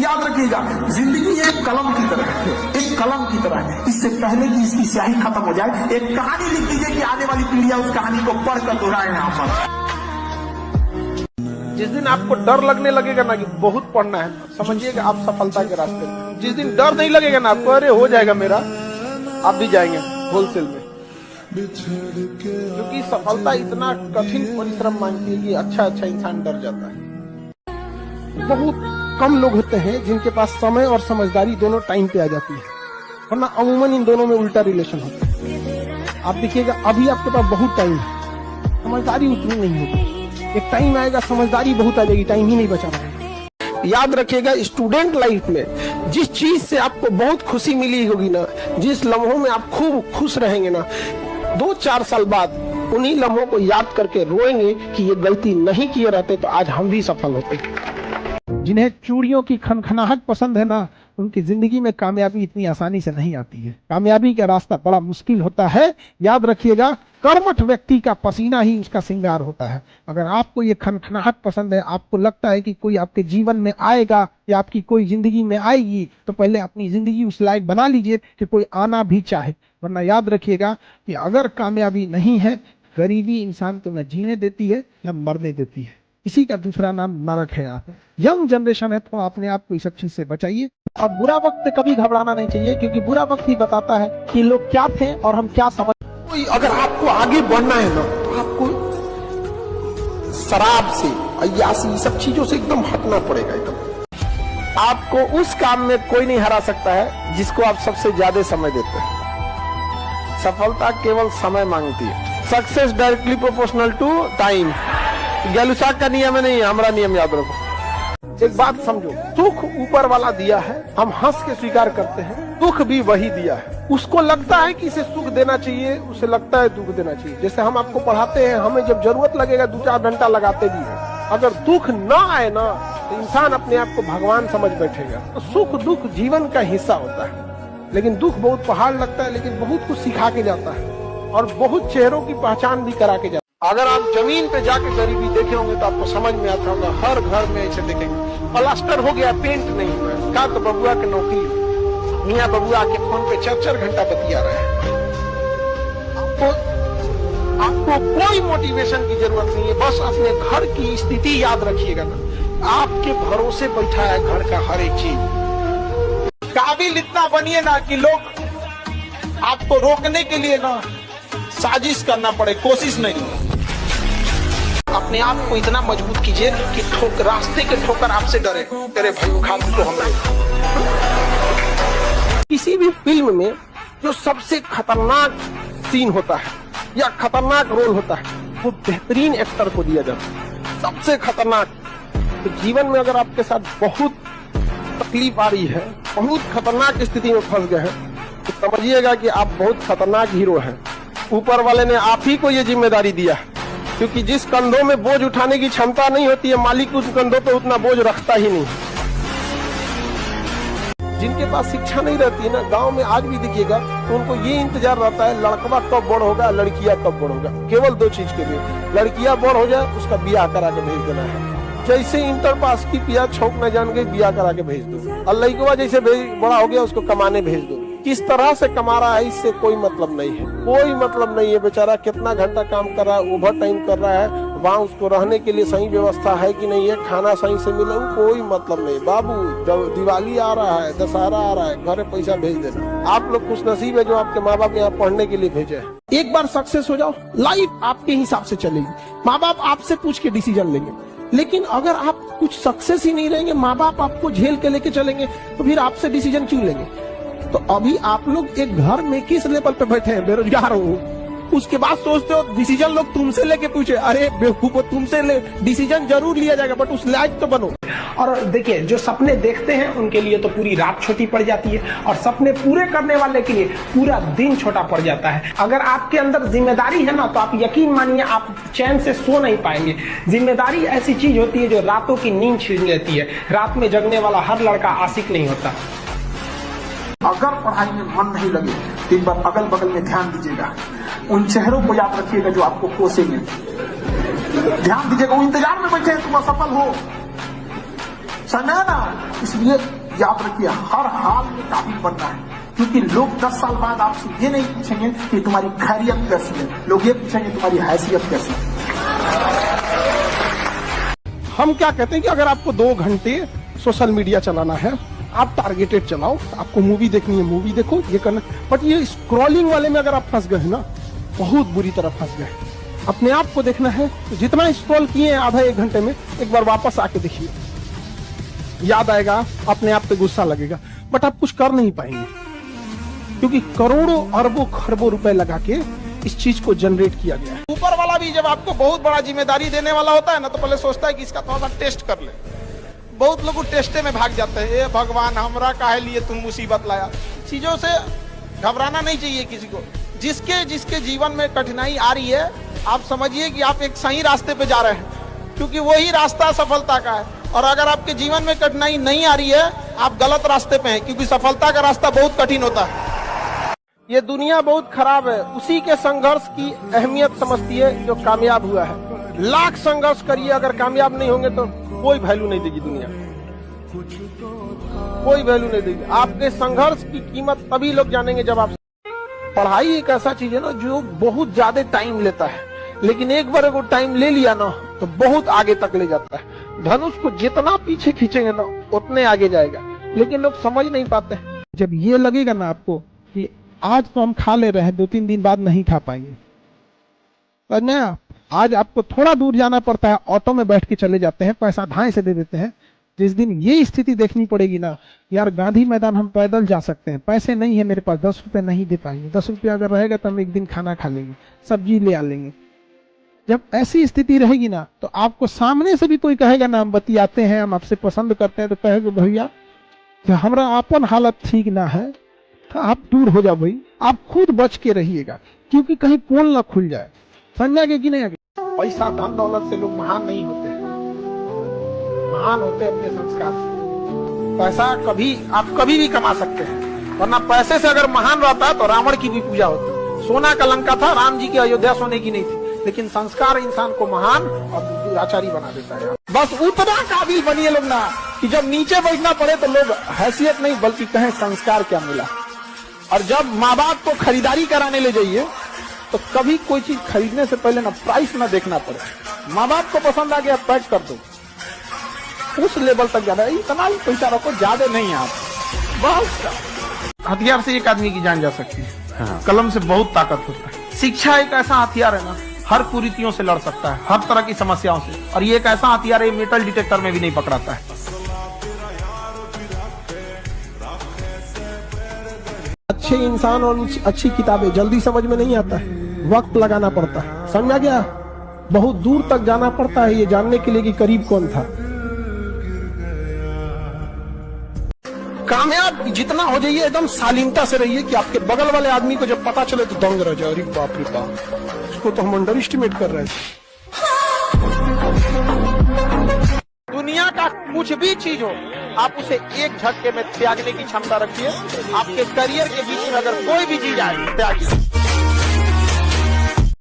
याद रखिएगा, जिंदगी एक कलम की तरह है, एक कलम की तरह है। इससे पहले कि इसकी स्याही खत्म हो जाए, एक कहानी लिख दीजिए कि आने वाली पीढ़ियां उस कहानी को पढ़कर दोहराए यहाँ पर। जिस दिन आपको डर लगने लगेगा ना कि बहुत पढ़ना है, समझिएगा आप सफलता के रास्ते में। जिस दिन डर नहीं लगेगा ना आपको, अरे हो जाएगा मेरा, आप भी जाएंगे होलसेल में। क्योंकि सफलता इतना कठिन परिश्रम मांगती है कि अच्छा इंसान डर जाता है। बहुत कम लोग होते हैं जिनके पास समय और समझदारी दोनों टाइम पे आ जाती है, वरना अमूमन इन दोनों में उल्टा रिलेशन होता है। आप देखिएगा अभी आपके पास बहुत टाइम है, समझदारी उतनी नहीं होगी। एक टाइम आएगा समझदारी बहुत आ जाएगी, टाइम ही नहीं बचा पाएगा। याद रखिएगा, स्टूडेंट लाइफ में जिस चीज से आपको बहुत खुशी मिली होगी ना, जिस लम्हों में आप खूब खुश रहेंगे ना, 2-4 साल बाद उन्हीं लम्हों को याद करके रोएंगे कि ये गलती नहीं किए रहते तो आज हम भी सफल होते। जिन्हें चूड़ियों की खनखनाहट पसंद है ना, उनकी जिंदगी में कामयाबी इतनी आसानी से नहीं आती है। कामयाबी का रास्ता बड़ा मुश्किल होता है। याद रखिएगा, कर्मठ व्यक्ति का पसीना ही उसका श्रृंगार होता है। अगर आपको ये खनखनाहट पसंद है, आपको लगता है कि कोई आपके जीवन में आएगा या आपकी कोई जिंदगी में आएगी, तो पहले अपनी जिंदगी उस लायक बना लीजिए कि कोई आना भी चाहे। वरना याद रखिएगा कि अगर कामयाबी नहीं है, गरीबी इंसान को न जीने देती है न मरने देती है। इसी का दूसरा नाम नरक है। आप यंग जनरेशन है तो अपने आप को इस चीज से बचाइए। और बुरा वक्त कभी घबराना नहीं चाहिए, क्योंकि बुरा वक्त ही बताता है कि लोग क्या थे और हम क्या समझ। अगर आपको आगे बढ़ना है ना, तो आपको शराब से, अय्यासी, सब चीजों से एकदम हटना पड़ेगा। एकदम आपको उस काम में कोई नहीं हरा सकता है जिसको आप सबसे ज्यादा समय देते हैं। सफलता केवल समय मांगती है। Success directly proportional to time. Gay Lussac का नियम नहीं है, हमारा नियम याद रखो। एक बात समझो, सुख ऊपर वाला दिया है, हम हंस के स्वीकार करते हैं। दुख भी वही दिया है। उसको लगता है कि इसे सुख देना चाहिए, उसे लगता है दुख देना चाहिए। जैसे हम आपको पढ़ाते हैं, हमें जब जरूरत लगेगा 2-4 घंटा लगाते भी हैं। अगर दुख ना आए ना, तो इंसान अपने आप को भगवान समझ बैठेगा। तो सुख दुख जीवन का हिस्सा होता है, लेकिन दुख बहुत पहाड़ लगता है, लेकिन बहुत कुछ सिखा के जाता है और बहुत चेहरों की पहचान भी करा के जाता है। अगर आप जमीन पे जाके गरीबी देखे होंगे तो आपको समझ में आता होगा। हर घर में ऐसे देखेंगे, प्लास्टर हो गया, पेंट नहीं हुआ। का तो बबुआ की नौकरी, मियाँ बबुआ के फोन पे 4-4 घंटा बतिया रहे हैं। आपको कोई मोटिवेशन की जरूरत नहीं है, बस अपने घर की स्थिति याद रखिएगा ना। आपके भरोसे बैठा है घर का हर एक चीज। काबिल इतना बनिए ना कि लोग आपको रोकने के लिए ना साजिश करना पड़े, कोशिश नहीं। अपने आप को इतना मजबूत कीजिए कि रास्ते के ठोकर आपसे डरे, तेरे भाई उठा तो हमें। किसी भी फिल्म में जो सबसे खतरनाक सीन होता है या खतरनाक रोल होता है, वो बेहतरीन एक्टर को दिया जाता है, सबसे खतरनाक। तो जीवन में अगर आपके साथ बहुत तकलीफ आ रही है, बहुत खतरनाक स्थिति में फंस गए हैं, तो समझिएगा कि आप बहुत खतरनाक हीरो हैं। ऊपर वाले ने आप ही को ये जिम्मेदारी दिया है, क्योंकि जिस कंधों में बोझ उठाने की क्षमता नहीं होती है, मालिक उस कंधों पे उतना बोझ रखता ही नहीं। जिनके पास शिक्षा नहीं रहती है ना, गांव में आज भी देखिएगा, तो उनको ये इंतजार रहता है लड़कवा कब बड़ होगा, लड़कियां कब बड़ होगा। केवल 2 चीज के लिए, लड़कियां बड़ हो जाए, उसका ब्याह करा के भेज देना है। जैसे इंटर पास की पिया छौक न जान गई, ब्याह करा के भेज दो। और लड़कवा जैसे बड़ा हो गया, उसको कमाने भेज दो। किस तरह से कमा रहा है इससे कोई मतलब नहीं है, कोई मतलब नहीं है। बेचारा कितना घंटा काम कर रहा है, ओवर टाइम कर रहा है, वहाँ उसको रहने के लिए सही व्यवस्था है कि नहीं है, खाना सही से मिले, कोई मतलब नहीं। बाबू, जब दिवाली आ रहा है, दशहरा आ रहा है, घर पैसा भेज देना। आप लोग खुश नसीब है जो आपके माँ बाप यहाँ पढ़ने के लिए भेजे है। एक बार सक्सेस हो जाओ, लाइफ आपके हिसाब से चलेगी। माँ बाप आपसे पूछ के डिसीजन लेंगे। लेकिन अगर आप कुछ सक्सेस ही नहीं रहेंगे, माँ बाप आपको झेल के लेके चलेंगे, तो फिर आपसे डिसीजन क्यों लेंगे। तो अभी आप लोग एक घर में किस लेवल पे बैठे हैं, बेरोजगार हो, उसके बाद सोचते हो डिसीजन लोग तुमसे लेके पूछे। अरे बेवकूफो, तुमसे डिसीजन जरूर लिया जाएगा, बट उस लायक तो बनो। और देखिए, जो सपने देखते हैं उनके लिए तो पूरी रात छोटी पड़ जाती है, और सपने पूरे करने वाले के लिए पूरा दिन छोटा पड़ जाता है। अगर आपके अंदर जिम्मेदारी है ना, तो आप यकीन मानिए आप चैन से सो नहीं पाएंगे। जिम्मेदारी ऐसी चीज होती है जो रातों की नींद छीन लेती है। रात में जगने वाला हर लड़का आशिक नहीं होता। अगर पढ़ाई में मन नहीं लगे तो एक बार अगल बगल में ध्यान दीजिएगा, उन चेहरों को याद रखिएगा जो आपको कोसेंगे। ध्यान दीजिएगा, वो इंतजार में बैठे हैं तुम असफल हो। समय ना, इसलिए याद रखिए हर हाल में काबिल बनना है, क्योंकि लोग 10 साल बाद आपसे ये नहीं पूछेंगे कि तुम्हारी खैरियत कैसी है, लोग ये पूछेंगे तुम्हारी हैसियत कैसी है। हम क्या कहते हैं कि अगर आपको 2 घंटे सोशल मीडिया चलाना है, आप टारगेटेड चलाओ, आपको मूवी देखनी है मूवी देखो, ये करना, बट ये स्क्रॉलिंग वाले में अगर आप फंस गए ना, बहुत बुरी तरह फंस गए। अपने आप को देखना है, तो जितना स्क्रॉल किए हैं आधा 1 घंटे में, एक बार वापस आके देखिए, याद आएगा, अपने आप पे गुस्सा लगेगा, बट आप कुछ कर नहीं पाएंगे, क्योंकि करोड़ों अरबों खरबों रुपए लगा के इस चीज को जनरेट किया गया है। ऊपर वाला भी जब आपको बहुत बड़ा जिम्मेदारी देने वाला होता है ना, तो पहले सोचता है कि इसका थोड़ा सा टेस्ट कर ले। बहुत लोग टेस्टे में भाग जाते हैं, ए भगवान हमरा काहे लिए तुम मुसीबत लाया। चीजों से घबराना नहीं चाहिए किसी को। जिसके जिसके जीवन में कठिनाई आ रही है, आप समझिए कि आप एक सही रास्ते पे जा रहे हैं, क्योंकि वही रास्ता सफलता का है। और अगर आपके जीवन में कठिनाई नहीं आ रही है, आप गलत रास्ते पे हैं, क्योंकि सफलता का रास्ता बहुत कठिन होता है। ये दुनिया बहुत खराब है, उसी के संघर्ष की अहमियत समझती है जो कामयाब हुआ है। लाख संघर्ष करिए, अगर कामयाब नहीं होंगे तो कोई वैल्यू नहीं देगी दुनिया, कोई वैल्यू नहीं देगी। आपके संघर्ष की कीमत तभी लोग जानेंगे जब आप। पढ़ाई एक ऐसा चीज है ना जो बहुत ज्यादा टाइम लेता है, लेकिन एक बार अगर टाइम ले लिया ना तो बहुत आगे तक ले जाता है। धनुष को जितना पीछे खींचेंगे ना उतने आगे जाएगा, लेकिन लोग समझ नहीं पाते। जब ये लगेगा ना आपको कि आज तो हम खा ले रहे हैं, 2-3 दिन बाद नहीं खा पाएंगे, तो ना आज आपको थोड़ा दूर जाना पड़ता है, ऑटो में बैठ के चले जाते हैं, पैसा धाए से दे देते हैं। जिस दिन ये स्थिति देखनी पड़ेगी ना, यार गांधी मैदान हम पैदल जा सकते हैं, पैसे नहीं है मेरे पास, 10 रुपए नहीं दे पाएंगे, 10 रुपये अगर रहेगा तो हम एक दिन खाना खा लेंगे, सब्जी ले आ लेंगे। जब ऐसी स्थिति रहेगी ना, तो आपको सामने से भी कोई कहेगा ना हम बतियाते हैं, हम आपसे पसंद करते हैं, तो कहेगा भैया जो हमारा अपन हालत ठीक ना है, तो आप दूर हो जाओ भाई, आप खुद बच के रहिएगा, क्योंकि कहीं पोल ना खुल जाए। समझ गए कि नहीं? आगे पैसा धन दौलत से लोग महान नहीं होते, महान होते अपने संस्कार से। पैसा आप कभी भी कमा सकते हैं, वरना पैसे से अगर महान रहता तो रावण की भी पूजा होती। सोना का लंका था, राम जी की अयोध्या सोने की नहीं थी, लेकिन संस्कार इंसान को महान और दुराचारी बना देता है। बस उतना काबिल बनिए लोग ना कि जब नीचे बैठना पड़े तो लोग हैसियत नहीं बल्कि कहें संस्कार क्या मिला। और जब माँ बाप को खरीदारी कराने ले जाइए तो कभी कोई चीज खरीदने से पहले ना प्राइस ना देखना पड़े। माँ बाप को पसंद आ गया पैक कर दो, उस लेवल तक जाना, इतना ही पैसा रखो, ज्यादा नहीं आप। बस हथियार से एक आदमी की जान जा सकती है, हाँ। कलम से बहुत ताकत होता है। शिक्षा एक ऐसा हथियार है ना, हर कुरीतियों से लड़ सकता है, हर तरह की समस्याओं से। और ये एक ऐसा हथियार है, मेटल डिटेक्टर में भी नहीं पकड़ाता है। अच्छे इंसान और अच्छी किताबें जल्दी समझ में नहीं आता है, वक्त लगाना पड़ता है। समझा गया? बहुत दूर तक जाना पड़ता है ये जानने के लिए कि करीब कौन था। कामयाब जितना हो जाइए एकदम शालीनता से रहिए कि आपके बगल वाले आदमी को जब पता चले तो दंग रह जाए, अरे बाप रे बाप, उसको तो हम अंडर एस्टिमेट कर रहे थे। दुनिया का कुछ भी चीज हो, आप उसे एक झटके में त्यागने की क्षमता रखिए। आपके करियर के बीच में अगर कोई भी चीज आए, त्यागिए।